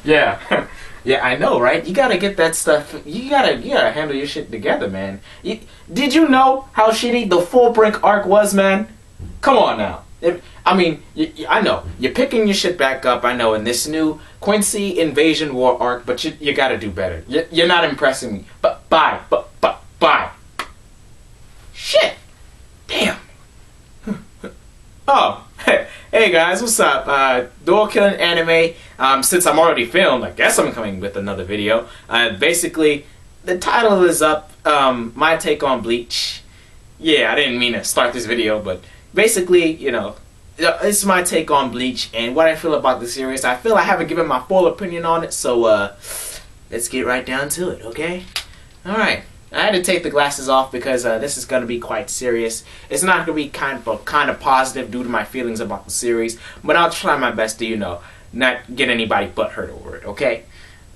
Yeah. Yeah, I know, right? You gotta get that stuff. You gotta handle your shit together, man. Did you know how shitty the Full Brink arc was, man? Come on now. I mean, I know you're picking your shit back up. I know in this new Quincy Invasion War arc, but you gotta do better. You're not impressing me. But bye. Bye. Shit. Damn. Oh. Hey guys, what's up? Door Killing Anime. Since I'm already filmed, I guess I'm coming with another video. Basically, the title is up. My take on Bleach. Yeah, I didn't mean to start this video, but basically, it's my take on Bleach and what I feel about the series. I feel I haven't given my full opinion on it, so let's get right down to it, okay? Alright. I had to take the glasses off because this is going to be quite serious. It's not going to be kind of positive due to my feelings about the series, but I'll try my best to, not get anybody butt hurt over it, okay?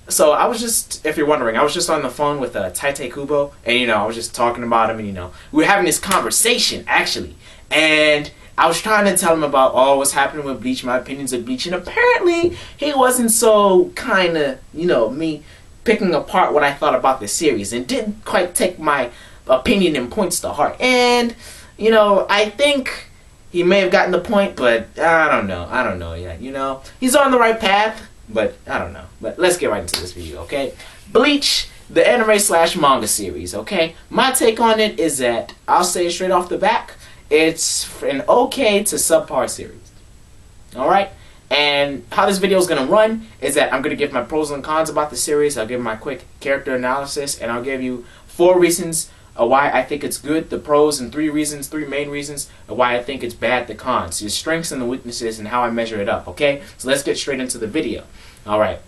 So I was just, if you're wondering, I was just on the phone with Taite Kubo, and I was just talking about him, and we were having this conversation, actually, and I was trying to tell him about what's happening with Bleach, my opinions of Bleach, and apparently he wasn't so kind of, me picking apart what I thought about the series and didn't quite take my opinion and points to heart. And, I think he may have gotten the point, but I don't know yet, He's on the right path, but I don't know. But let's get right into this video, okay? Bleach, the anime/manga series, okay? My take on it is that, I'll say straight off the back, it's an okay to subpar series. Alright? And how this video is going to run is that I'm going to give my pros and cons about the series. I'll give my quick character analysis, and I'll give you 4 reasons why I think it's good, the pros, and 3 main reasons why I think it's bad, the cons. Your strengths and the weaknesses and how I measure it up, okay? So let's get straight into the video. Alright.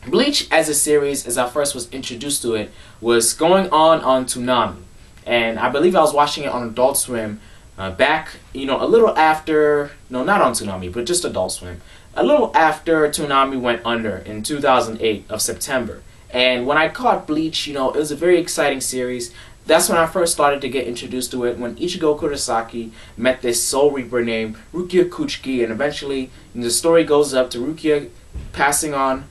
Bleach as a series, as I first was introduced to it, was going on Toonami. And I believe I was watching it on Adult Swim back, a little after, no, not on Toonami, but just Adult Swim. A little after Toonami went under in 2008 of September. And when I caught Bleach, it was a very exciting series. That's when I first started to get introduced to it, when Ichigo Kurosaki met this Soul Reaper named Rukia Kuchiki, and eventually the story goes up to Rukia passing on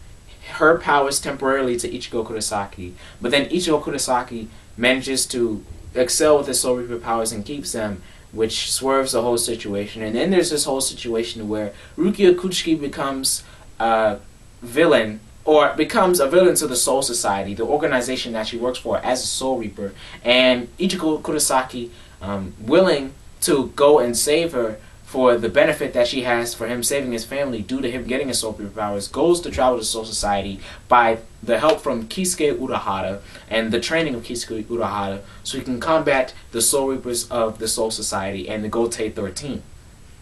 her powers temporarily to Ichigo Kurosaki. But then Ichigo Kurosaki manages to excel with his Soul Reaper powers and keeps them, which swerves the whole situation. And then there's this whole situation where Rukia Kuchiki becomes a villain, or becomes a villain to the Soul Society, the organization that she works for as a Soul Reaper. And Ichigo Kurosaki, willing to go and save her for the benefit that she has for him saving his family due to him getting his Soul Reaper powers, goes to travel to Soul Society by the help from Kisuke Urahara and the training of Kisuke Urahara, so he can combat the Soul Reapers of the Soul Society and the Gotei 13.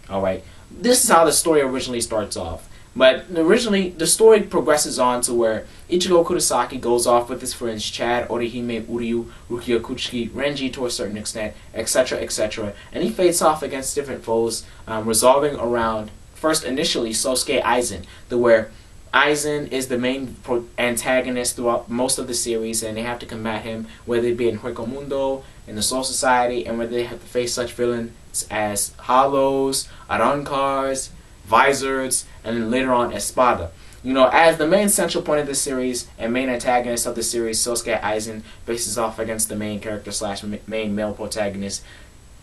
Alright, this is how the story originally starts off. But originally, the story progresses on to where Ichigo Kurosaki goes off with his friends Chad, Orihime, Uryu, Rukia Kuchiki, Renji to a certain extent, etc., etc. And he faces off against different foes, resolving around, first initially, Sosuke Aizen, where Aizen is the main antagonist throughout most of the series, and they have to combat him, whether it be in Hueco Mundo, in the Soul Society, and whether they have to face such villains as Hollows, Arancars, Vizards, and then later on Espada. As the main central point of the series and main antagonist of the series, Sosuke Aizen faces off against the main character / main male protagonist,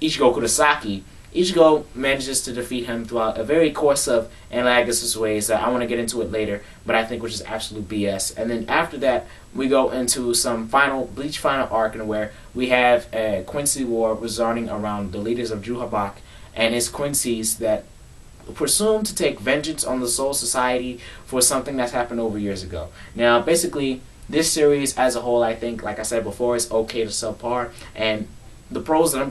Ichigo Kurosaki. Ichigo manages to defeat him throughout a very course of analogous ways that I want to get into it later, but I think which is absolute BS. And then after that, we go into some Bleach final arc, in where we have a Quincy War resorting around the leaders of Juhabak and his Quincy's that presumed to take vengeance on the Soul Society for something that's happened over years ago. Now, basically, this series as a whole, I think, like I said before, is okay to subpar. And the pros that I'm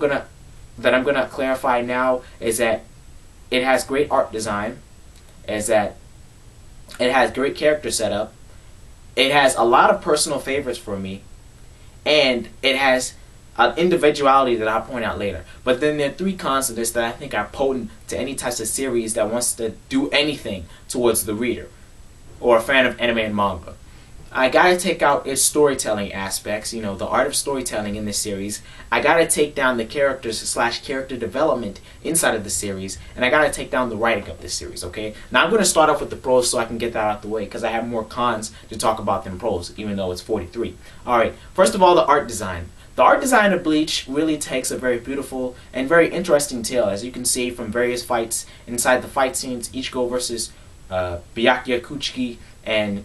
gonna clarify now is that it has great art design, is that it has great character setup, it has a lot of personal favorites for me, and it has individuality that I'll point out later. But then there are 3 cons to this that I think are potent to any types of series that wants to do anything towards the reader or a fan of anime and manga. I gotta take out its storytelling aspects, you know, the art of storytelling in this series. I gotta take down the characters slash character development inside of the series, and I gotta take down the writing of this series, okay? Now I'm gonna start off with the pros so I can get that out the way, because I have more cons to talk about than pros, even though it's 43. Alright, first of all, the art design. The art design of Bleach really takes a very beautiful and very interesting tale, as you can see from various fights inside the fight scenes, Ichigo versus Byakuya Kuchiki, and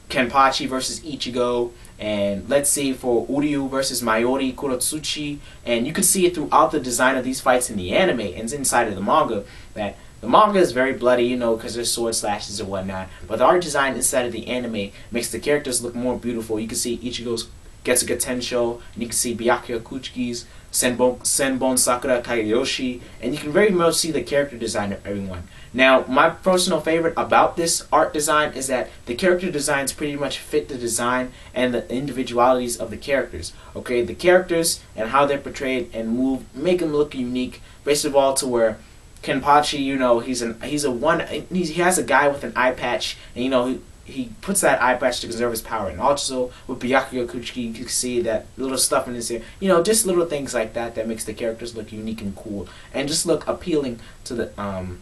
Kenpachi versus Ichigo, and let's see for Uryu versus Mayuri Kurotsuchi, and you can see it throughout the design of these fights in the anime and inside of the manga that the manga is very bloody, you know, because there's sword slashes and whatnot, but the art design inside of the anime makes the characters look more beautiful. You can see Ichigo's Getsuga Tensho, and you can see Byakuya Kuchiki's Senbon Sakura Kageyoshi, and you can very much see the character design of everyone. Now, my personal favorite about this art design is that the character designs pretty much fit the design and the individualities of the characters. Okay, the characters and how they're portrayed and move make them look unique. First of all, to where Kenpachi, you know, he has a guy with an eye patch, and you know he puts that eye patch to conserve his power. And also with Byakuya Kuchiki, you can see that little stuff in his ear. You know, just little things like that that makes the characters look unique and cool and just look appealing to the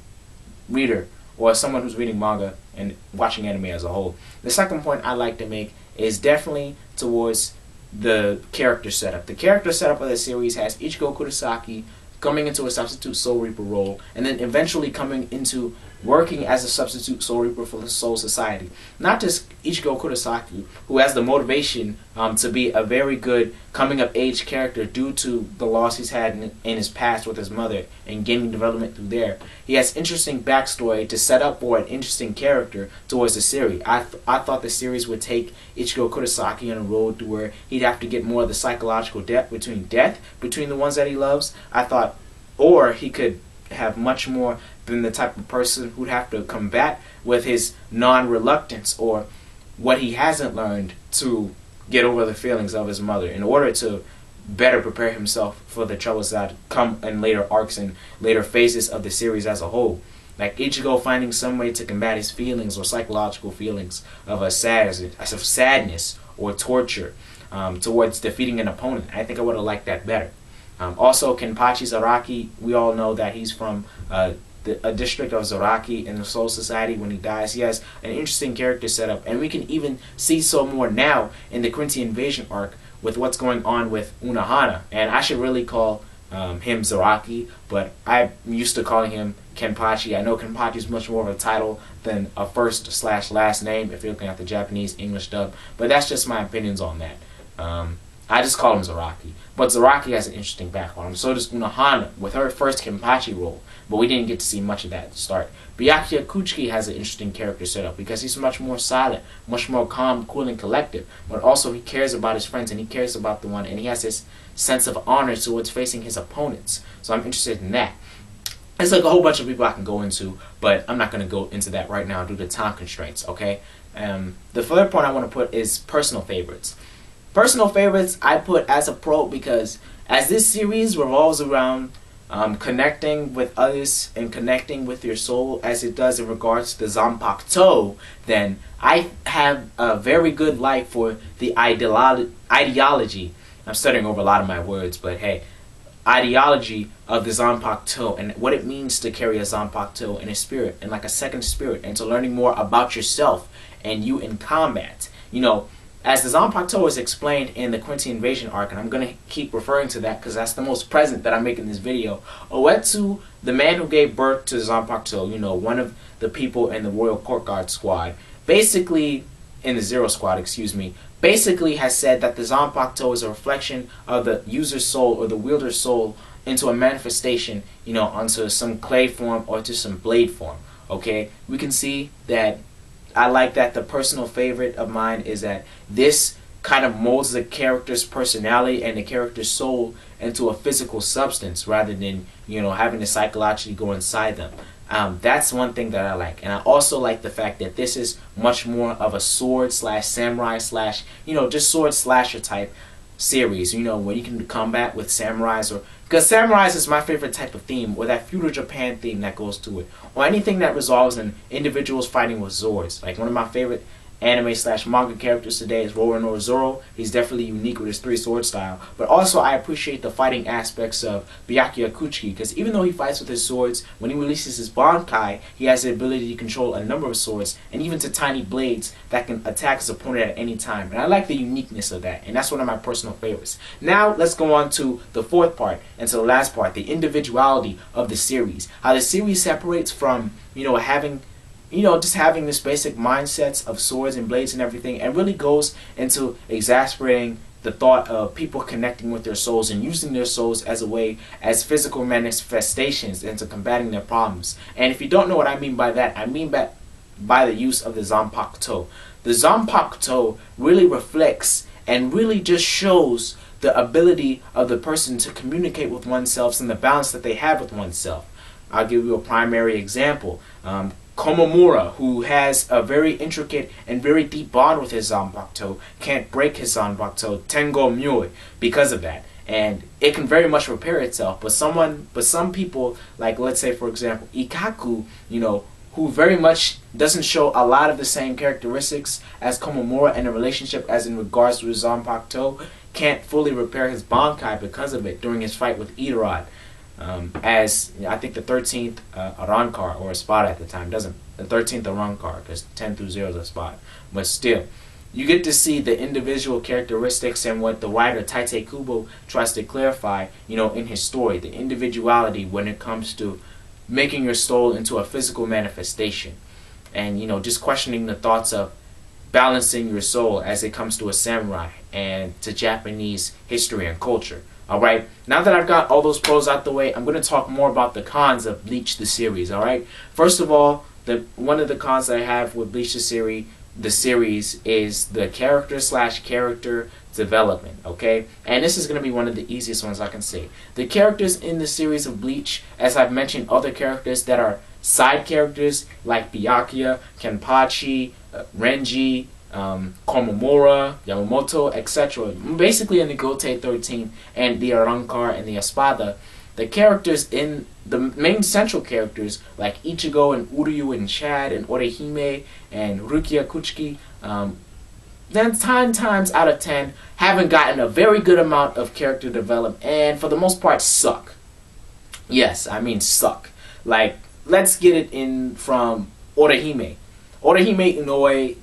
reader or someone who's reading manga and watching anime as a whole. The second point I like to make is definitely towards the character setup. The character setup of the series has Ichigo Kurosaki coming into a substitute Soul Reaper role, and then eventually coming into working as a substitute Soul Reaper for the Soul Society. Not just Ichigo Kurosaki, who has the motivation to be a very good coming-of-age character due to the loss he's had in his past with his mother and gaining development through there. He has interesting backstory to set up for an interesting character towards the series. I thought the series would take Ichigo Kurosaki on a road to where he'd have to get more of the psychological depth between the ones that he loves. I thought, or he could have much more than the type of person who'd have to combat with his non-reluctance or what he hasn't learned to get over the feelings of his mother in order to better prepare himself for the troubles that come in later arcs and later phases of the series as a whole. Like Ichigo finding some way to combat his feelings or psychological feelings of sadness or torture towards defeating an opponent. I think I would have liked that better. Also, Kenpachi Zaraki, we all know that he's from a district of Zaraki in the Soul Society. When he dies, he has an interesting character setup, and we can even see so more now in the Corinthian invasion arc with what's going on with Unohana. And I should really call him Zaraki, but I'm used to calling him Kenpachi. I know Kenpachi is much more of a title than a first/last name if you're looking at the Japanese English dub, but that's just my opinions on that. I just call him Zaraki. But Zaraki has an interesting background. So does Unohana with her first Kenpachi role. But we didn't get to see much of that at the start. Byakuya Kuchiki has an interesting character setup because he's much more silent, much more calm, cool, and collective. But also he cares about his friends and he cares about the one. And he has this sense of honor towards facing his opponents. So I'm interested in that. There's like a whole bunch of people I can go into, but I'm not going to go into that right now due to time constraints, okay? The further point I want to put is personal favorites. Personal favorites I put as a pro because as this series revolves around connecting with others and connecting with your soul as it does in regards to the Zanpakuto, then I have a very good like for the ideology. I'm studying over a lot of my words, but hey, ideology of the Zanpakuto and what it means to carry a Zanpakuto in a spirit and like a second spirit, and to learning more about yourself and you in combat. You know, as the Zanpakuto is explained in the Quincy Invasion arc, and I'm going to keep referring to that because that's the most present that I make in this video, Oetsu, the man who gave birth to the Zanpakuto, you know, one of the people in the Royal Court Guard squad, basically, in the Zero Squad, excuse me, basically has said that the Zanpakuto is a reflection of the user's soul or the wielder's soul into a manifestation, you know, onto some clay form or to some blade form, okay? We can see that I like that the personal favorite of mine is that this kind of molds the character's personality and the character's soul into a physical substance rather than, you know, having to psychologically go inside them. That's one thing that I like. And I also like the fact that this is much more of a sword slash samurai slash, you know, just sword slasher type series, you know, where you can combat with samurais, or because samurais is my favorite type of theme, or that feudal Japan theme that goes to it, or anything that resolves in individuals fighting with swords. Like one of my favorite anime slash manga characters today is Roronoa Zoro. He's definitely unique with his 3 sword style. But also I appreciate the fighting aspects of Byakuya Kuchiki, because even though he fights with his swords, when he releases his Bankai, he has the ability to control a number of swords, and even to tiny blades that can attack his opponent at any time. And I like the uniqueness of that, and that's one of my personal favorites. Now let's go on to the 4th part, and to the last part, the individuality of the series. How the series separates from, just having this basic mindsets of swords and blades and everything, and really goes into exasperating the thought of people connecting with their souls and using their souls as a way, as physical manifestations into combating their problems. And if you don't know what I mean by that, I mean by the use of the Zanpakuto. The Zanpakuto really reflects and really just shows the ability of the person to communicate with oneself and the balance that they have with oneself. I'll give you a primary example. Komamura, who has a very intricate and very deep bond with his Zanpakuto, can't break his Zanpakuto Tengo Myoi because of that. And it can very much repair itself. But some people, like let's say for example Ikaku, who very much doesn't show a lot of the same characteristics as Komamura in a relationship as in regards to his Zanpakuto, can't fully repair his Bankai because of it during his fight with Itorad. As I think the 13th Arankar or Espada at the time doesn't, the 13th Arankar, because 10 through 0 is Espada, but still you get to see the individual characteristics and what the writer Taite Kubo tries to clarify, in his story, the individuality when it comes to making your soul into a physical manifestation, and just questioning the thoughts of balancing your soul as it comes to a samurai and to Japanese history and culture. Alright, now that I've got all those pros out the way, I'm going to talk more about the cons of Bleach the series, alright? First of all, one of the cons I have with Bleach the series is the character development, okay? And this is going to be one of the easiest ones I can say. The characters in the series of Bleach, as I've mentioned, other characters that are side characters like Byakuya, Kenpachi, Renji, Komamura, Yamamoto, etc. Basically in the Gote 13 and the Arankar and the Espada, the characters in the main central characters like Ichigo and Uryu and Chad and Orihime and Rukia Kuchiki, then 10 times out of 10 haven't gotten a very good amount of character development, and for the most part suck. Yes, I mean suck. Like, let's get it in from Orihime. Orihime Inoue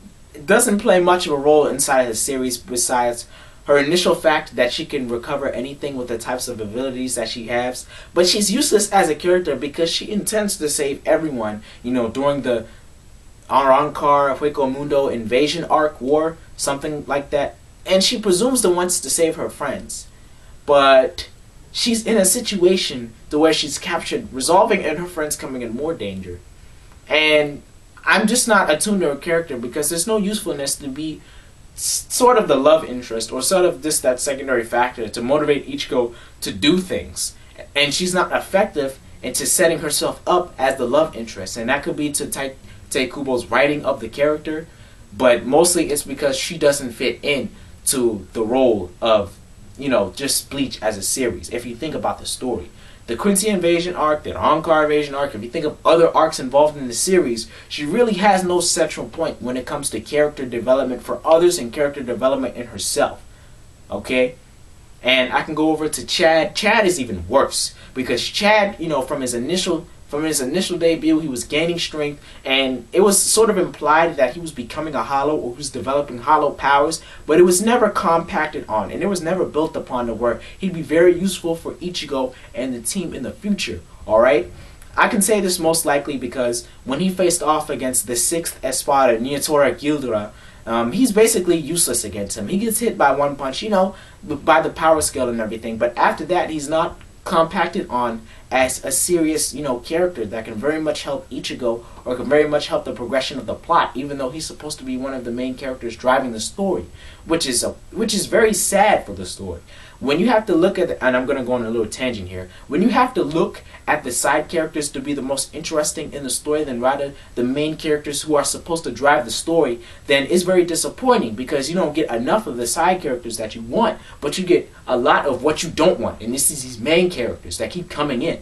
doesn't play much of a role inside of the series besides her initial fact that she can recover anything with the types of abilities that she has, but she's useless as a character because she intends to save everyone, during the Arankar Hueco Mundo invasion arc war, something like that, and she presumes to wants to save her friends, but she's in a situation to where she's captured, resolving and her friends coming in more danger, and I'm just not attuned to her character because there's no usefulness to be sort of the love interest or sort of that secondary factor to motivate Ichigo to do things. And she's not effective into setting herself up as the love interest. And that could be to Taite Kubo's writing of the character, but mostly it's because she doesn't fit in to the role of, just Bleach as a series. If you think about the story, the Quincy invasion arc, the Arankar invasion arc, if you think of other arcs involved in the series, she really has no central point when it comes to character development for others and character development in herself. Okay? And I can go over to Chad. Chad is even worse because Chad, from his initial debut, he was gaining strength, and it was sort of implied that he was becoming a hollow or he was developing hollow powers, but it was never compacted on, and it was never built upon to where he'd be very useful for Ichigo and the team in the future, alright? I can say this most likely because when he faced off against the 6th Espada, Niatora Gildra, he's basically useless against him. He gets hit by one punch, by the power scale and everything, but after that he's not compacted on as a serious, character that can very much help Ichigo or can very much help the progression of the plot, even though he's supposed to be one of the main characters driving the story, which is very sad for the story. When you have to look at, and I'm going to go on a little tangent here, when you have to look at the side characters to be the most interesting in the story than rather the main characters who are supposed to drive the story, then it's very disappointing because you don't get enough of the side characters that you want, but you get a lot of what you don't want, and this is these main characters that keep coming in.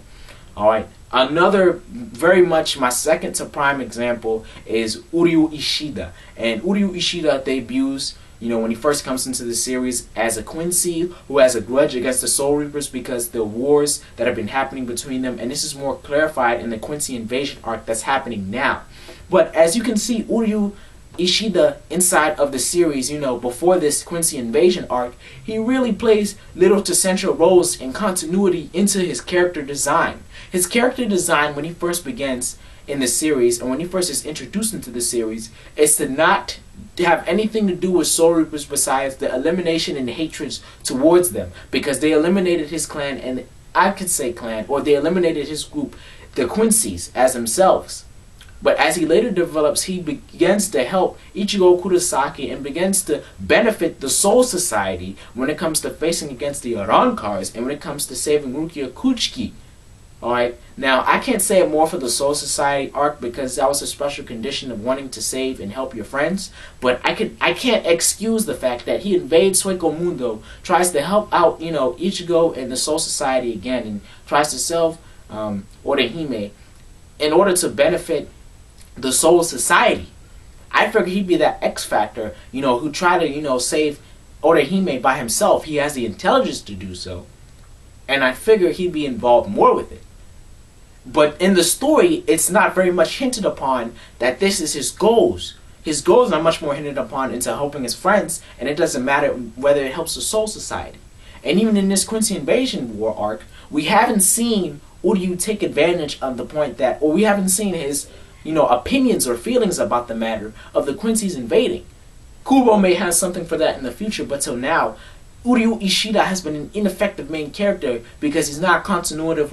Alright, another very much my second to prime example is Uryu Ishida. And Uryu Ishida debuts, when he first comes into the series as a Quincy who has a grudge against the Soul Reapers because the wars that have been happening between them, and this is more clarified in the Quincy invasion arc that's happening now. But as you can see, Uryu Ishida inside of the series, before this Quincy invasion arc, he really plays little to central roles in continuity into his character design. His character design when he first begins in the series, and when he first is introduced into the series, is to not have anything to do with Soul Reapers besides the elimination and hatreds towards them, because they eliminated his clan, and I could say clan, or they eliminated his group, the Quincy's, as themselves. But as he later develops, he begins to help Ichigo Kurosaki and begins to benefit the Soul Society when it comes to facing against the Arankars and when it comes to saving Rukia Kuchiki. Alright, now I can't say it more for the Soul Society arc because that was a special condition of wanting to save and help your friends, but I can't excuse the fact that he invades Sueko Mundo, tries to help out, Ichigo and the Soul Society again, and tries to save Orihime in order to benefit the Soul Society. I figured he'd be that X factor, who tried to, save Orihime by himself. He has the intelligence to do so. And I figured he'd be involved more with it. But in the story, it's not very much hinted upon that this is his goals. His goals are much more hinted upon into helping his friends, and it doesn't matter whether it helps the Soul Society. And even in this Quincy Invasion War arc, we haven't seen Uryu take advantage of the point that, or we haven't seen his opinions or feelings about the matter of the Quincy's invading. Kubo may have something for that in the future, but till now, Uryu Ishida has been an ineffective main character because he's not continuative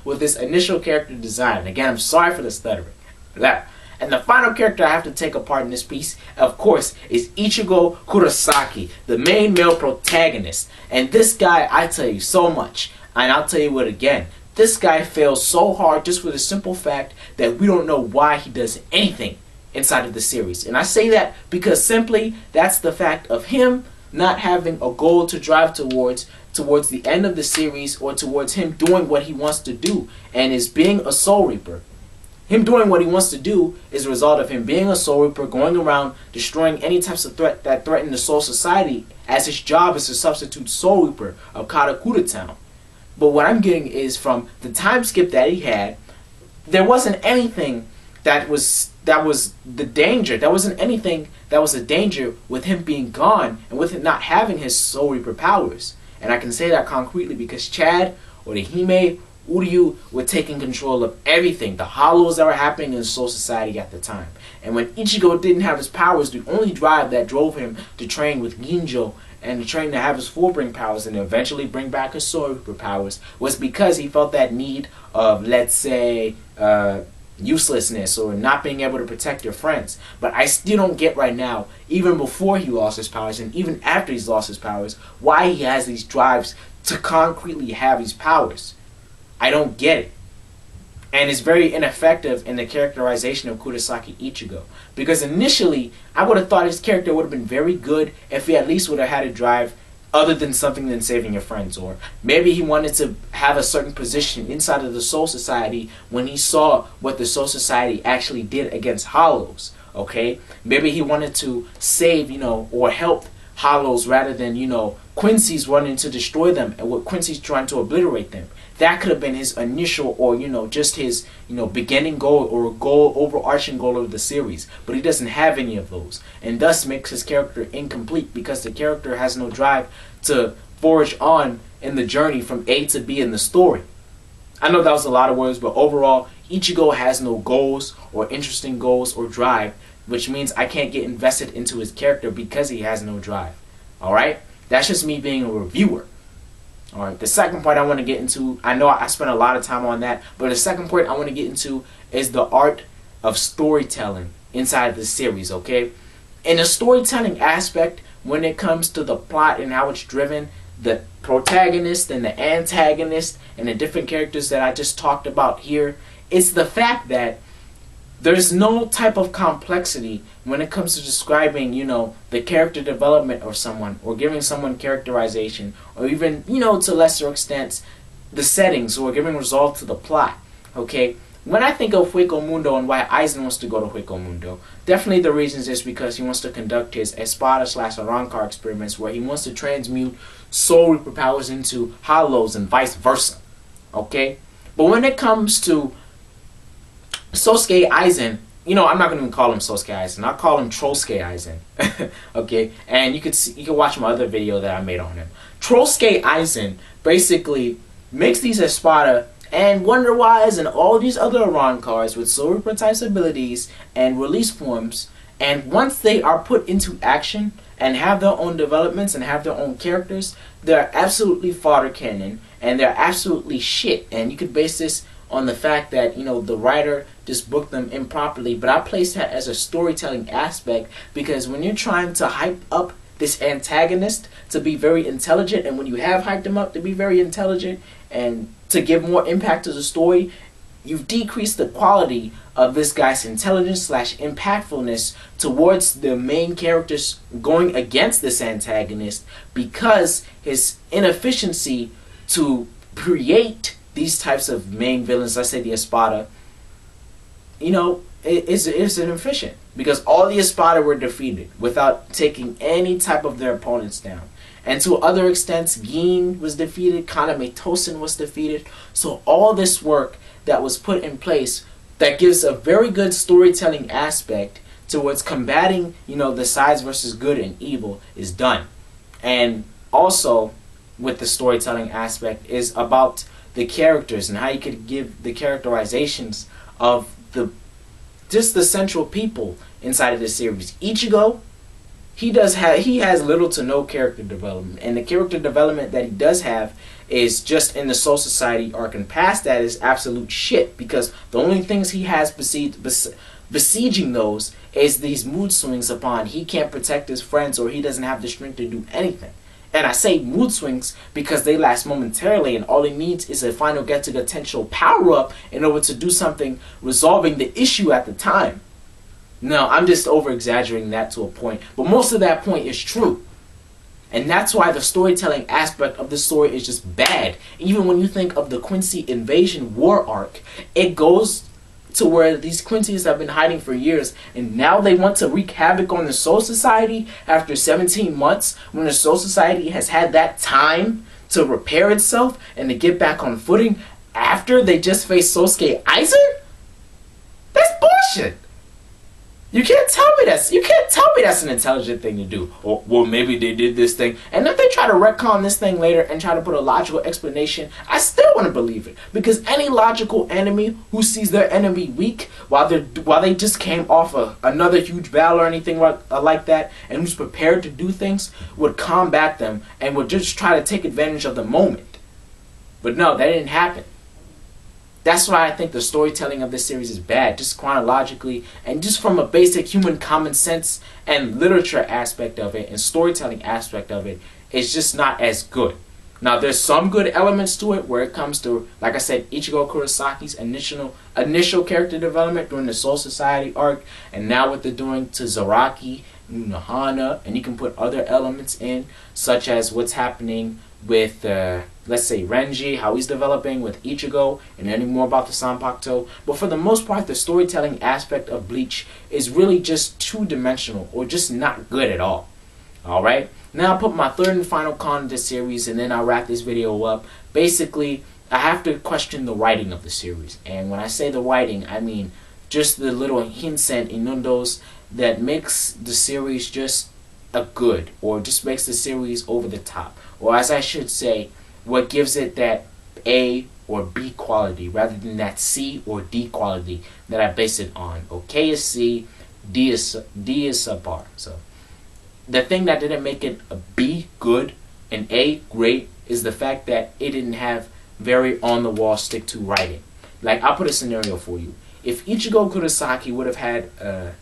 with his initial character design. Again, I'm sorry for the stuttering. And the final character I have to take apart in this piece, of course, is Ichigo Kurosaki, the main male protagonist. And this guy, I tell you so much, and I'll tell you what again. This guy fails so hard just for the simple fact that we don't know why he does anything inside of the series. And I say that because simply that's the fact of him not having a goal to drive towards the end of the series, or towards him doing what he wants to do, and is being a Soul Reaper. Him doing what he wants to do is a result of him being a Soul Reaper, going around destroying any types of threat that threaten the Soul Society, as his job is to substitute Soul Reaper of Karakura Town. But what I'm getting is from the time skip that he had, there wasn't anything that was the danger. There wasn't anything that was a danger with him being gone and with him not having his Soul Reaper powers. And I can say that concretely because Chad, Orihime, Uryu were taking control of everything, the hollows that were happening in Soul Society at the time. And when Ichigo didn't have his powers, the only drive that drove him to train with Ginjo and to train to have his full-bring powers and eventually bring back his Soul Reaper powers was because he felt that need of, let's say, uselessness or not being able to protect your friends. But I still don't get right now, even before he lost his powers and even after he's lost his powers, why he has these drives to concretely have these powers. I don't get it. And it's very ineffective in the characterization of Kurosaki Ichigo. Because initially, I would have thought his character would have been very good if he at least would have had a drive other than something than saving your friends. Or maybe he wanted to have a certain position inside of the Soul Society when he saw what the Soul Society actually did against Hollows. Okay? Maybe he wanted to save, or help Hollows rather than, Quincy's running to destroy them and what Quincy's trying to obliterate them. That could have been his initial or, just his, beginning goal or a goal, overarching goal of the series. But he doesn't have any of those. And thus makes his character incomplete because the character has no drive to forge on in the journey from A to B in the story. I know that was a lot of words, but overall, Ichigo has no goals or interesting goals or drive, which means I can't get invested into his character because he has no drive. Alright? That's just me being a reviewer. Alright, the second point I want to get into, I know I spent a lot of time on that, but the second point I want to get into is the art of storytelling inside the series, okay? In the storytelling aspect, when it comes to the plot and how it's driven, the protagonist and the antagonist and the different characters that I just talked about here, it's the fact that there's no type of complexity when it comes to describing, the character development of someone or giving someone characterization or even, to lesser extents, the settings or giving resolve to the plot. Okay, when I think of Hueco Mundo and why Aizen wants to go to Hueco Mundo, definitely the reasons is because he wants to conduct his Espada/Arrancar experiments where he wants to transmute Soul Reaper powers into hollows and vice versa. Okay, but when it comes to Sosuke Aizen, you know, I'm not gonna even call him Sosuke Aizen. I'll call him Trollsuke Aizen. Okay, and you can watch my other video that I made on him. Trollsuke Aizen basically makes these Espada and Wonder Wise and all these other Arrancars with Soul Reaper types abilities and release forms, and once they are put into action and have their own developments and have their own characters, they're absolutely fodder cannon and they're absolutely shit. And you could base this on the fact that, you know, the writer just booked them improperly, but I place that as a storytelling aspect because when you're trying to hype up this antagonist to be very intelligent, and when you have hyped him up to be very intelligent and to give more impact to the story, you've decreased the quality of this guy's intelligence/impactfulness towards the main characters going against this antagonist because his inefficiency to create these types of main villains, let's say the Espada, you know, is inefficient because all the Espada were defeated without taking any type of their opponents down. And to other extents, Gin was defeated, Kaname Tosen was defeated. So all this work that was put in place that gives a very good storytelling aspect towards combating, you know, the sides versus good and evil is done. And also with the storytelling aspect is about the characters and how you could give the characterizations of the central people inside of this series. Ichigo, he has little to no character development, and the character development that he does have is just in the Soul Society arc, and past that is absolute shit because the only things he has besieging those is these mood swings upon he can't protect his friends or he doesn't have the strength to do anything. And I say mood swings because they last momentarily and all he needs is a final Getsuga Tensho power-up in order to do something resolving the issue at the time. No, I'm just over-exaggerating that to a point, but most of that point is true. And that's why the storytelling aspect of this story is just bad. Even when you think of the Quincy Invasion War arc, it goes to where these Quincy's have been hiding for years, and now they want to wreak havoc on the Soul Society after 17 months when the Soul Society has had that time to repair itself and to get back on footing after they just faced Sosuke Aizen? That's bullshit. You can't tell me that's an intelligent thing to do. Or, well, maybe they did this thing. And if they try to retcon this thing later and try to put a logical explanation, I still want to believe it. Because any logical enemy who sees their enemy weak while they just came off another huge battle or anything like that, and who's prepared to do things, would combat them and would just try to take advantage of the moment. But no, that didn't happen. That's why I think the storytelling of this series is bad, just chronologically and just from a basic human common sense and literature aspect of it and storytelling aspect of it, it's just not as good. Now, there's some good elements to it where it comes to, like I said, Ichigo Kurosaki's initial character development during the Soul Society arc, and now what they're doing to Zaraki, Nohana, and you can put other elements in, such as what's happening with, let's say, Renji, how he's developing with Ichigo, and learning more about the Sanpakuto. But for the most part, the storytelling aspect of Bleach is really just two-dimensional, or just not good at all. Alright? Now I'll put my third and final con of this series, and then I'll wrap this video up. Basically, I have to question the writing of the series. And when I say the writing, I mean just the little hints and innuendos that makes the series just a good, or just makes the series over the top. Or as I should say, what gives it that A or B quality rather than that C or D quality that I base it on. Okay is C, D is subpar. So the thing that didn't make it a B good and A great is the fact that it didn't have very on the wall stick to writing. Like, I'll put a scenario for you. If Ichigo Kurosaki would have had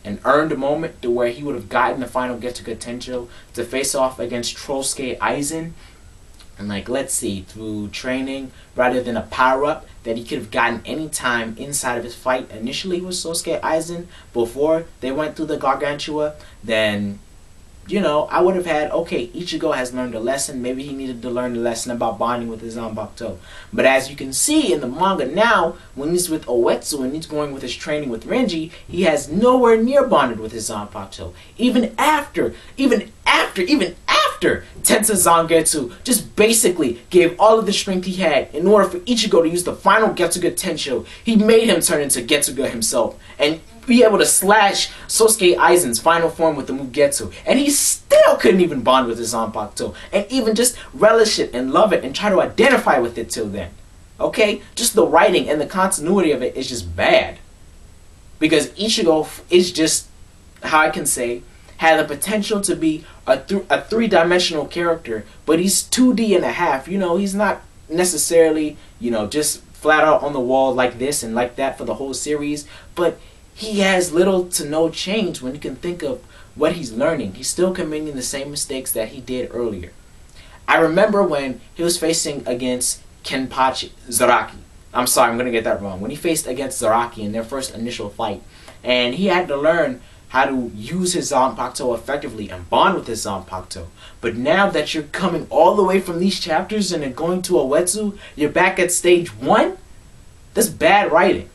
an earned moment to where he would have gotten the final Getsuga Tensho to face off against Trollsuke Aizen, and like, let's see, through training rather than a power-up that he could have gotten any time inside of his fight initially with Sosuke Aizen before they went through the Gargantua, then you know, I would have had, okay, Ichigo has learned a lesson. Maybe he needed to learn a lesson about bonding with his Zanpakuto. But as you can see in the manga now, when he's with Oetsu and he's going with his training with Renji, he has nowhere near bonded with his Zanpakuto. Even after Tensa Zangetsu just basically gave all of the strength he had in order for Ichigo to use the final Getsuga Tensho. He made him turn into Getsuga himself and be able to slash Sosuke Aizen's final form with the Mugetsu. And he still couldn't even bond with his Zanpakuto and even just relish it and love it and try to identify with it till then. Okay? Just the writing and the continuity of it is just bad. Because Ichigo is just, how I can say, had the potential to be a three-dimensional character, but he's 2D and a half. You know, he's not necessarily, you know, just flat out on the wall like this and like that for the whole series, but he has little to no change when you can think of what he's learning. He's still committing the same mistakes that he did earlier. I remember when he was facing against Kenpachi Zaraki. I'm sorry, I'm going to get that wrong. When he faced against Zaraki in their first initial fight, and he had to learn how to use his Zanpakuto effectively and bond with his Zanpakuto. But now that you're coming all the way from these chapters and then going to Oetsu, you're back at stage 1? That's bad writing.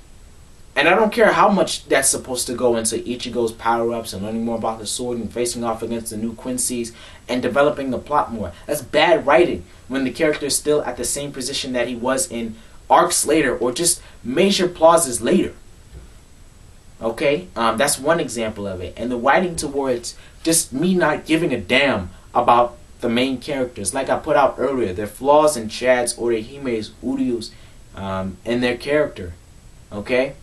And I don't care how much that's supposed to go into Ichigo's power-ups and learning more about the sword and facing off against the new Quincy's and developing the plot more. That's bad writing when the character is still at the same position that he was in arcs later or just major pauses later. Okay? That's one example of it. And the writing towards just me not giving a damn about the main characters. Like I put out earlier, their flaws in Chad's, Orihime's, Uryu's, and their character. Okay?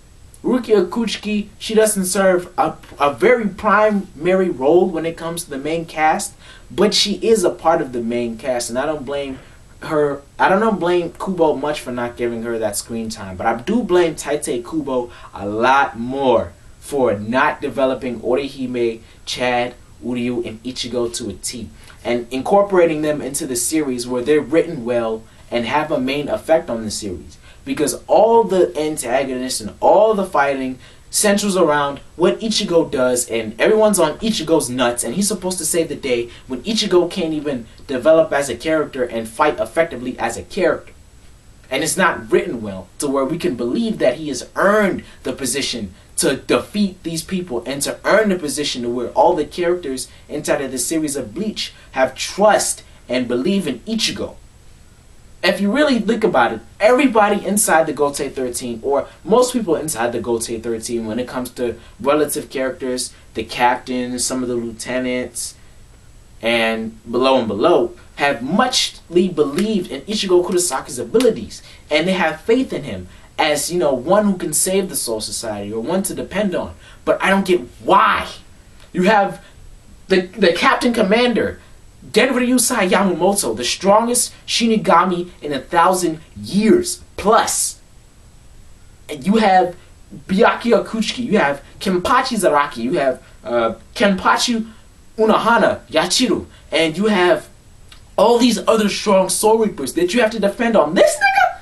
Rukia Kuchiki, she doesn't serve a very primary role when it comes to the main cast, but she is a part of the main cast, and I don't blame her. I don't blame Kubo much for not giving her that screen time, but I do blame Taite Kubo a lot more for not developing Orihime, Chad, Uryu, and Ichigo to a T, and incorporating them into the series where they're written well and have a main effect on the series. Because all the antagonists and all the fighting centers around what Ichigo does, and everyone's on Ichigo's nuts, and he's supposed to save the day when Ichigo can't even develop as a character and fight effectively as a character. And it's not written well to where we can believe that he has earned the position to defeat these people and to earn the position to where all the characters inside of the series of Bleach have trust and believe in Ichigo. If you really think about it, everybody inside the Gotei 13, or most people inside the Gotei 13 when it comes to relative characters, the captains, some of the lieutenants, and below, have muchly believed in Ichigo Kurosaki's abilities. And they have faith in him as, you know, one who can save the Soul Society or one to depend on. But I don't get why. You have the Captain Commander, Genryusai Yamamoto, the strongest Shinigami in 1,000 years plus. And you have Byakuya Kuchiki, you have Kenpachi Zaraki, you have Kenpachi Unohana Yachiru, and you have all these other strong Soul Reapers that you have to defend on this nigga?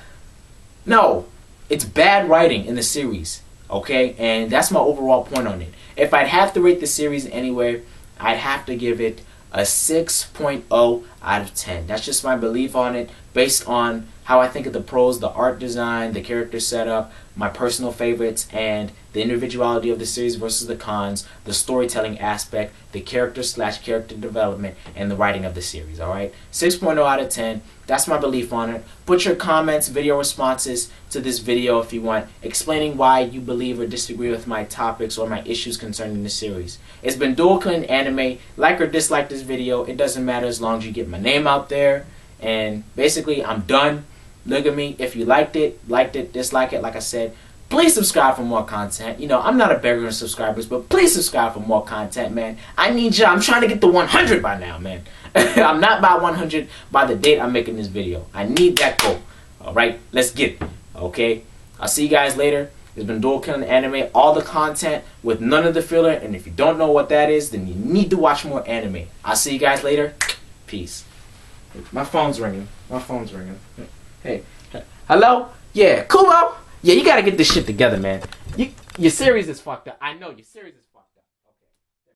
No, it's bad writing in the series, okay? And that's my overall point on it. If I'd have to rate the series anyway, I'd have to give it a 6.0 out of 10. That's just my belief on it, based on how I think of the prose, the art design, the character setup, my personal favorites, and the individuality of the series versus the cons, the storytelling aspect, the character/character development, and the writing of the series, alright? 6.0 out of 10. That's my belief on it. Put your comments, video responses to this video if you want, explaining why you believe or disagree with my topics or my issues concerning the series. It's been Dual-Kun Anime. Like or dislike this video, it doesn't matter as long as you get my name out there. And basically, I'm done. Look at me. If you liked it, dislike it, like I said, please subscribe for more content. You know, I'm not a beggar of subscribers, but please subscribe for more content, man. I need you. I'm trying to get to 100 by now, man. I'm not by 100 by the date I'm making this video. I need that goal. Alright, let's get it. Okay? I'll see you guys later. It's been Dual-Kun Anime. All the content with none of the filler. And if you don't know what that is, then you need to watch more anime. I'll see you guys later. Peace. My phone's ringing. Hey. Hello? Yeah, Kubo? Yeah, you gotta get this shit together, man. Your series is fucked up. I know, your series is